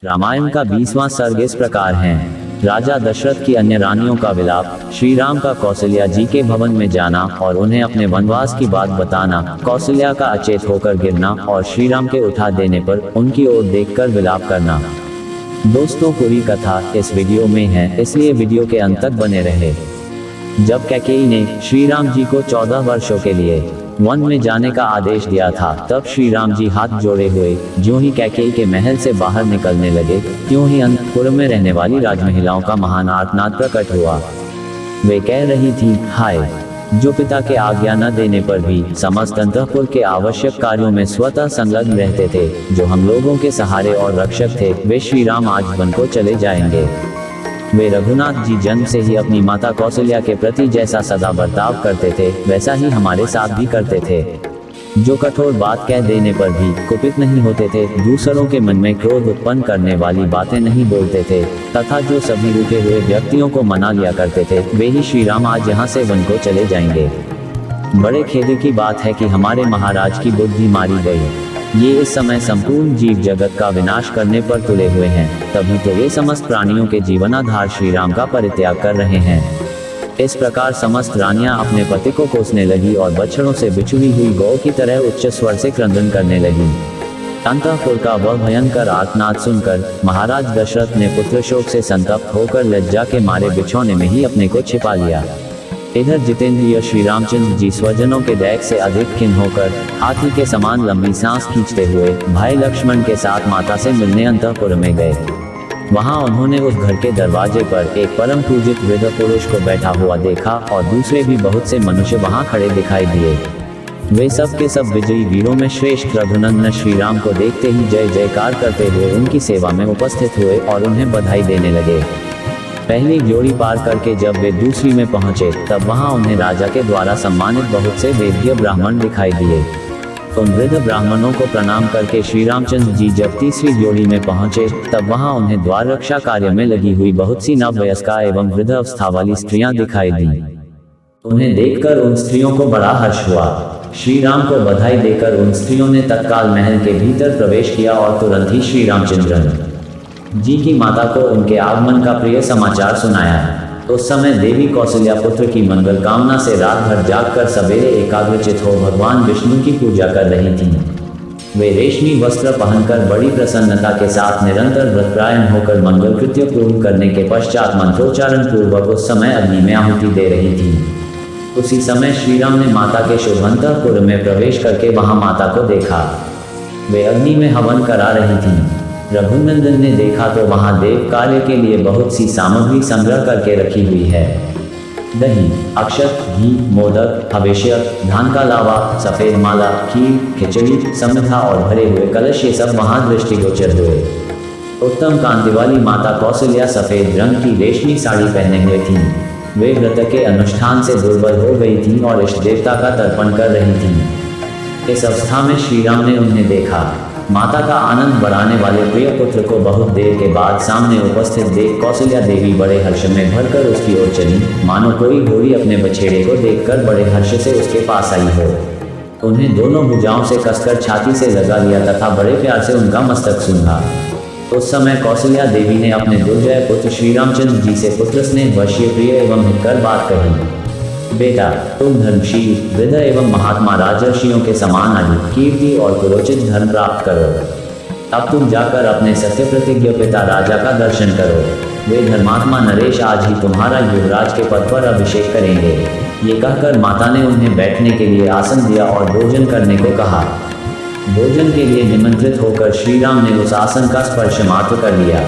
रामायण का 20वां सर्ग इस प्रकार है। राजा दशरथ की अन्य रानियों का विलाप, श्री राम का कौशल्या जी के भवन में जाना और उन्हें अपने वनवास की बात बताना, कौशल्या का अचेत होकर गिरना और श्री राम के उठा देने पर उनकी ओर देखकर विलाप करना। दोस्तों, पूरी कथा इस वीडियो में है, इसलिए वीडियो के अंत तक बने रहे। जब कैकेयी ने श्री राम जी को 14 वर्षों के लिए वन में जाने का आदेश दिया था, तब श्री राम जी हाथ जोड़े हुए ज्यों ही कैकेयी के महल से बाहर निकलने लगे, त्यों ही अंतपुर में रहने वाली राजमहिलाओं का महान आर्तनाद प्रकट हुआ। वे कह रही थी, हाय, जो पिता के आज्ञा न देने पर भी समस्त अंतःपुर के आवश्यक कार्यों में स्वतः संलग्न रहते थे, जो हम लोगों के सहारे और रक्षक थे, वे श्री राम आज वन को चले जाएंगे। वे रघुनाथ जी जन्म से ही अपनी माता कौशल्या के प्रति जैसा सदा बर्ताव करते थे, वैसा ही हमारे साथ भी करते थे। जो कठोर बात कह देने पर भी कुपित नहीं होते थे, दूसरों के मन में क्रोध उत्पन्न करने वाली बातें नहीं बोलते थे, तथा जो सभी रुके हुए व्यक्तियों को मना लिया करते थे, वे ही श्री राम आज यहाँ से वन को चले जाएंगे। बड़े खेद की बात है कि हमारे महाराज की बुद्धि मारी गई। ये इस समय संपूर्ण जीव जगत का विनाश करने पर तुले हुए हैं, तभी तो ये समस्त प्राणियों के जीवनाधार श्री राम का परित्याग कर रहे हैं। इस प्रकार समस्त रानियां अपने पति को कोसने लगी और बछड़ों से बिछुड़ी हुई गौ की तरह उच्च स्वर से क्रंदन करने लगी। अंतःपुर का वह भयंकर आर्तनाद सुनकर महाराज दशरथ ने पुत्र शोक से संतप्त होकर लज्जा के मारे बिछौने में ही अपने को छिपा लिया। इधर जितेंद्रिय श्री रामचंद्र जी स्वजनों के दैख से अधिक खिन्न होकर हाथी के समान लंबी सांस खींचते हुए भाई लक्ष्मण के साथ माता से मिलने अंतःपुर में गए। वहां उन्होंने उस घर के दरवाजे पर एक परम पूजित वृद्ध पुरुष को बैठा हुआ देखा और दूसरे भी बहुत से मनुष्य वहां खड़े दिखाई दिए। वे सब के सब विजयी वीरों में श्रेष्ठ रघुनंदन श्री राम को देखते ही जय जयकार करते हुए उनकी सेवा में उपस्थित हुए और उन्हें बधाई देने लगे। पहली जोड़ी पार करके जब वे दूसरी में पहुंचे, तब वहां उन्हें राजा के द्वारा सम्मानित बहुत से वेद्य ब्राह्मण दिखाई दिए। उन वृद्ध ब्राह्मणों को प्रणाम करके श्री रामचंद्र जी जब तीसरी जोड़ी में पहुंचे, तब वहां उन्हें द्वार रक्षा कार्य में लगी हुई बहुत सी नववयस्का एवं वृद्ध अवस्था वाली स्त्रियां दिखाई दी। उन्हें देखकर उन स्त्रियों को बड़ा हर्ष हुआ। श्री राम को बधाई देकर उन स्त्रियों ने तत्काल महल के भीतर प्रवेश किया और तुरंत ही श्री रामचंद्र जी की माता को उनके आगमन का प्रिय समाचार सुनाया। उस समय देवी कौशल्या पुत्र की मंगल कामना से रात भर जागकर सवेरे एकाग्रचित हो भगवान विष्णु की पूजा कर रही थीं। वे रेशमी वस्त्र पहनकर बड़ी प्रसन्नता के साथ निरंतर व्रतपरायण होकर मंगल कृत्य पूर्ण करने के पश्चात मंत्रोच्चारण पूर्वक उस समय अग्नि में आहुति दे रही थीं। उसी समय श्री राम ने माता के शुभ अंतःपुर में प्रवेश करके वहां माता को देखा। वे अग्नि में हवन करा रही थीं। रघुनंदन ने देखा तो वहां देव कार्य के लिए बहुत सी सामग्री संग्रह करके रखी हुई है। दही, अक्षत, घी, मोदक, हवेष्य, धान का लावा, सफेद माला, खीर, खिचड़ी, समिधा और भरे हुए कलश, ये सब वहां दृष्टिगोचर हुए। उत्तम कांति वाली माता कौशल्या सफेद रंग की रेशमी साड़ी पहने हुए थीं। वे व्रत के अनुष्ठान से दुर्बल हो गई थीं और इष्ट देवता का तर्पण कर रही थीं। इस अवस्था में श्री राम ने उन्हें देखा। माता का आनंद बढ़ाने वाले प्रिय पुत्र को बहुत देर के बाद सामने उपस्थित देख कौशल्या देवी बड़े हर्ष में भरकर उसकी ओर चली, मानो कोई घोड़ी अपने बछेड़े को देखकर बड़े हर्ष से उसके पास आई हो। उन्हें दोनों भुजाओं से कसकर छाती से लगा लिया तथा बड़े प्यार से उनका मस्तक सूंघा। उस समय कौशल्या देवी ने अपने दुर्जय पुत्र श्री रामचंद्र जी से पुत्र स्नेह वशीय प्रिय एवं हितकर बात कही। बेटा, तुम धर्मशील, वृद्ध एवं महात्मा राजर्षियों के समान आयु, कीर्ति और कुलोचित धर्म प्राप्त करो। अब तुम जाकर अपने सत्य प्रतिज्ञ पिता राजा का दर्शन करो। वे धर्मात्मा नरेश आज ही तुम्हारा युवराज के पद पर अभिषेक करेंगे। ये कहकर माता ने उन्हें बैठने के लिए आसन दिया और भोजन करने को कहा। भोजन के लिए निमंत्रित होकर श्री राम ने उस आसन का स्पर्श मात्र कर लिया।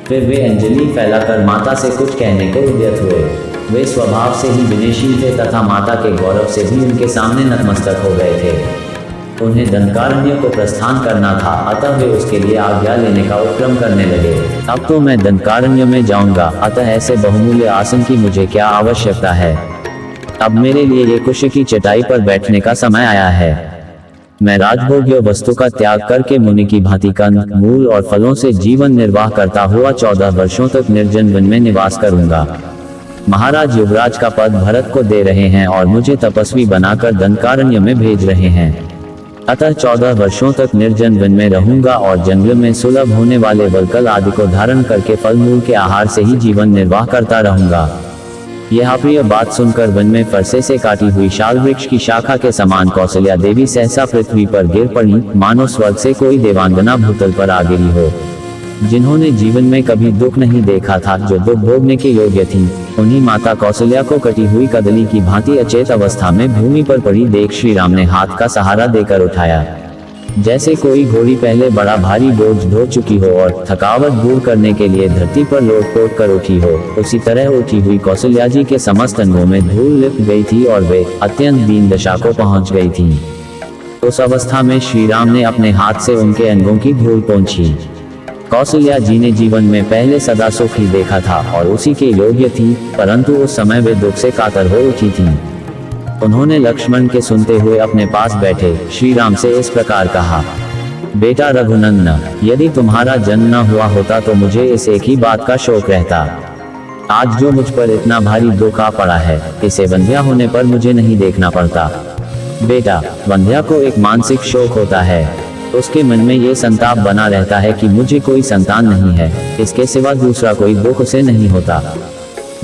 फिर वे अंजलि फैलाकर माता से कुछ कहने को उद्यत हुए। वे स्वभाव से ही विनयशील थे तथा माता के गौरव से भी उनके सामने नतमस्तक हो गए थे। उन्हें दंडकारण्य को प्रस्थान करना था, अतः वे उसके लिए आज्ञा लेने का उपक्रम करने लगे। अब तो मैं दंडकारण्य में जाऊंगा, अतः ऐसे बहुमूल्य आसन की मुझे क्या आवश्यकता है। अब मेरे लिए ये कुश की चटाई पर बैठने का समय आया है। मैं राजभोग्य वस्तु का त्याग करके मुनि की भांति कंद, मूल और फलों से जीवन निर्वाह करता हुआ 14 वर्षों तक निर्जन वन में निवास करूंगा। महाराज युवराज का पद भरत को दे रहे हैं और मुझे तपस्वी बनाकर दंडकारण्य में भेज रहे हैं। अतः 14 वर्षों तक निर्जन वन में रहूंगा और जंगल में सुलभ होने वाले वलकल आदि को धारण करके फल मूल के आहार से ही जीवन निर्वाह करता रहूंगा। यह अप्रिय बात सुनकर वन में फरसे से काटी हुई शाल वृक्ष की शाखा के समान कौशल्या देवी सहसा पृथ्वी पर गिर पड़ी, मानो स्वर्ग से कोई देवांगना भूतल पर आ गिरी हो। जिन्होंने जीवन में कभी दुख नहीं देखा था, जो दुख भोगने के योग्य थी, उन्हीं माता कौशल्या को कटी हुई कदली की भांति अचेत अवस्था में भूमि पर पड़ी देख श्री राम ने हाथ का सहारा देकर उठाया। जैसे कोई घोड़ी पहले बड़ा भारी बोझ ढो चुकी हो और थकावट दूर करने के लिए धरती पर लोट कर उठी हो, उसी तरह उठी हुई कौशल्या जी के समस्त अंगों में धूल लिप गई थी और वे अत्यंत दीन दशा को पहुंच गई थी। उस अवस्था में श्री राम ने अपने हाथ से उनके अंगों की धूल पोंछी। कौशल्या जी ने जीवन में पहले सदा सुख ही देखा था और उसी के योग्य थी, परंतु उस समय वे दुख से कातर हो उठी थी। उन्होंने लक्ष्मण के सुनते हुए अपने पास बैठे श्री राम से इस प्रकार कहा, बेटा रघुनंदन, यदि तुम्हारा जन्म न हुआ होता तो मुझे इस एक ही बात का शोक रहता। आज जो मुझ पर इतना भारी दुख आ पड़ा है, इसे वंध्या होने पर मुझे नहीं देखना पड़ता। बेटा, वंध्या को एक मानसिक शोक होता है। उसके मन में ये संताप बना रहता है कि मुझे कोई संतान नहीं है, इसके सिवा दूसरा कोई दुख उसे नहीं होता।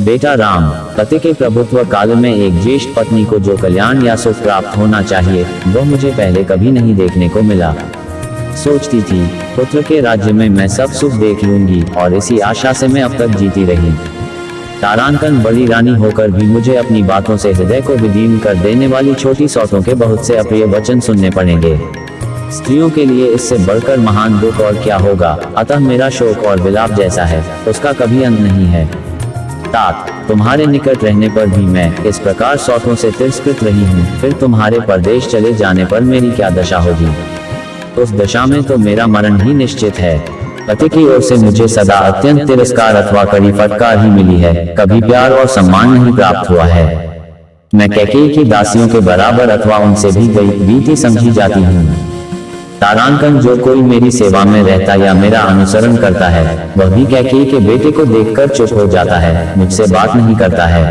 बेटा राम, पति के प्रभुत्व काल में एक ज्येष्ठ पत्नी को जो कल्याण या सुख प्राप्त होना चाहिए, वह मुझे पहले कभी नहीं देखने को मिला। सोचती थी, पुत्र के राज्य में मैं सब सुख देख लूंगी, और इसी आशा से मैं अब तक जीती रही। तारांकन बड़ी रानी होकर भी मुझे अपनी बातों से हृदय को विदीर्ण कर देने वाली छोटी सौतों के बहुत से अप्रिय वचन सुनने पड़ेंगे। स्त्रियों के लिए इससे बढ़कर महान दुख और क्या होगा। अतः मेरा शोक और विलाप जैसा है, उसका कभी अंत नहीं है। तात, तुम्हारे निकट रहने पर भी मैं इस प्रकार सौतों से तिरस्कृत रही हूँ, फिर तुम्हारे परदेश चले जाने पर मेरी क्या दशा होगी। उस दशा में तो मेरा मरण ही निश्चित है। पति की ओर से मुझे सदा अत्यंत तिरस्कार अथवा कड़ी फटकार ही मिली है, कभी प्यार और सम्मान नहीं प्राप्त हुआ है। मैं कैकेयी की दासियों के बराबर अथवा उनसे भी बीती समझी जाती हूँ। तारांकन, जो कोई मेरी सेवा में रहता या मेरा अनुसरण करता है, वह भी कैकेयी के बेटे को देखकर चुप हो जाता है, मुझसे बात नहीं करता है।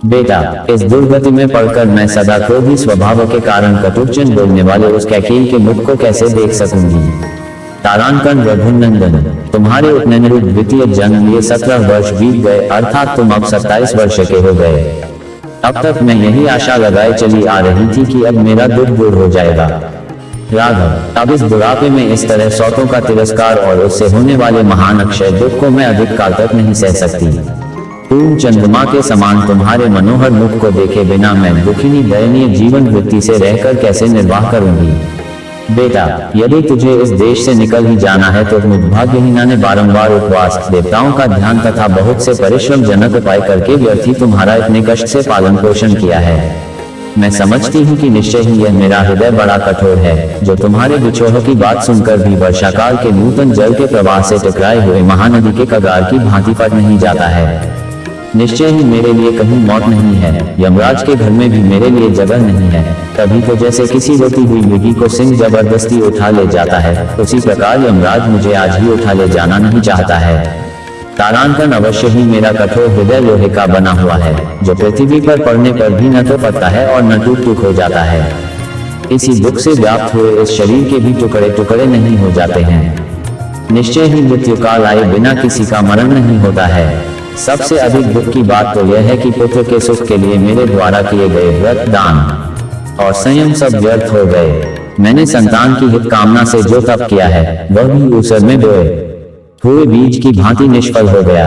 बेटा, इस दुर्गति में पड़कर मैं सदा क्रोधी स्वभाव के कारण कटुवचन बोलने वाले उस कैकेयी के मुख को कैसे देख सकूंगी। तारांकन रघुनंदन, तुम्हारे उपनयन द्वितीय जन्म लिए 17 वर्ष बीत गए, अर्थात तुम अब 27 वर्ष के हो गए। अब तक मैं यही आशा लगाए चली आ रही थी कि अब मेरा दुख दूर हो जाएगा। राघव, अब इस बुढ़ापे में इस तरह सौतों का तिरस्कार और उससे होने वाले महान अक्षय दुख को मैं अधिक काल तक नहीं सह सकती। पूर्ण चंद्रमा के समान तुम्हारे मनोहर मुख को देखे बिना मैं दुखिनी दयनीय जीवन वृत्ति से रहकर कैसे निर्वाह करूंगी। बेटा, यदि तुझे इस देश से निकल ही जाना है तो मुद्भाग्यहीना ने बारंबार उपवास, देवताओं का ध्यान तथा बहुत से परिश्रम जनक उपाय करके व्यर्थ ही तुम्हारा इतने कष्ट से पालन पोषण किया है। मैं समझती हूँ कि निश्चय ही यह मेरा हृदय बड़ा कठोर है, जो तुम्हारे विछोह की बात सुनकर भी वर्षाकाल के नूतन जल के प्रवाह से टकराए हुए महानदी के कगार की भांति फट नहीं जाता है। निश्चय ही मेरे लिए कहीं मौत नहीं है, यमराज के घर में भी मेरे लिए जगह नहीं है। तभी तो जैसे किसी रोती हुई मृगी को सिंह जबरदस्ती उठा ले जाता है, उसी प्रकार यमराज मुझे आज ही उठा ले जाना नहीं चाहता है। तारांकन, अवश्य ही मेरा कठोर हृदय लोहे का बना हुआ है, जो पृथ्वी पर पड़ने पर भी न तो फटता है और न टूट हो जाता है। इसी दुख से व्याप्त हुए इस शरीर के भी टुकड़े टुकड़े नहीं हो जाते हैं। निश्चय ही मृत्यु काल आए बिना किसी का मरण नहीं होता है। सबसे अधिक दुख की बात तो यह है कि पुत्र के सुख के लिए मेरे द्वारा किए गए व्रत, दान और संयम सब व्यर्थ हो गए। मैंने संतान की हित कामना से जो तप किया है, वह भी ऊसर में बोए हुए बीज की भांति निष्फल हो गया।